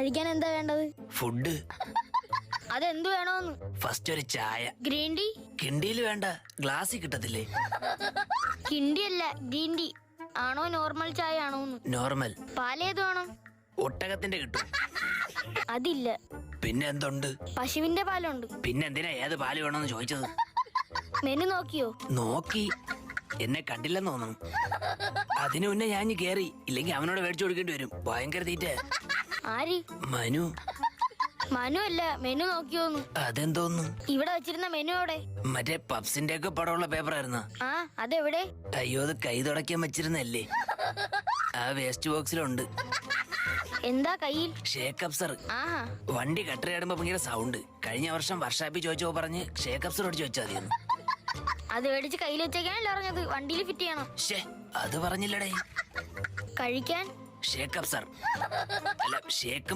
കഴിക്കാൻ എന്താ വേണ്ടത്? ഫുഡ്. അതെന്ത് വേണോന്ന്? ഫസ്റ്റ് ഒരു ചായ. Green tea? കിണ്ടിയിൽ വേണ്ട, ഗ്ലാസ്സിൽ കിട്ടത്തില്ലേ? കിണ്ടി അല്ല, ഗ്രീൻ ടീ ആണോ നോർമൽ ചായ ആണോന്ന്? നോർമൽ. പാലേത് വേണം? ഒട്ടകത്തിന്റെ കിട്ടും. അതില്ല. പിന്നെ എന്തുണ്ട്? പശുവിന്റെ പാലുണ്ട്. പിന്നെ എന്തിനാ ഏത് പാല് വേണമെന്ന് ചോദിച്ചത്? മെനു നോക്കിയോ? നോക്കി. എന്നെ കണ്ടില്ലെന്ന് തോന്നുന്നു. അതിനു മുന്നേ ഞാൻ കേറി, ഇല്ലെങ്കിൽ അവനോട് മേടിച്ചു കൊടുക്കേണ്ടി വരും. ഭയങ്കര തീറ്റ. ആര്? മനു. മനു അല്ല, മെനു നോക്കിയോന്ന്. അതെന്തോന്നു? ഇവിടെ വെച്ചിരുന്ന മെനു എവിടെ? മറ്റേ പപ്സിന്റെ ഒക്കെ പടമുള്ള പേപ്പർ ആയിരുന്ന. ആ, അതെവിടെ? അയ്യോ, അത് കൈ തുടയ്ക്കാൻ വെച്ചിരുന്നല്ലേ. ആ വേസ്റ്റ് ബോക്സിലുണ്ട്. എന്താ കയ്യിൽ? ഷേക്ക് അപ്സർ. ആഹാ. വണ്ടി കട്ടറിയാടുമ്പോ ഭയങ്കര സൗണ്ട്. കഴിഞ്ഞ വർഷം വർഷാപ്പി ചോദിച്ചോ പറഞ്ഞ് ഷേക്ക് അപ്സർ അടിച്ചു വെച്ചാൽ മതിയെന്ന്. അത് മേടിച്ച് കയ്യിൽ വെച്ചേക്കാനല്ലോ പറഞ്ഞത്. വണ്ടിയിൽ ഫിറ്റ് ചെയ്യണം. ഷേ, അത് പറഞ്ഞില്ലടേ. കഴിക്കാൻ ഷേക്ക് അപ്സർ അല്ല, ഷേക്കും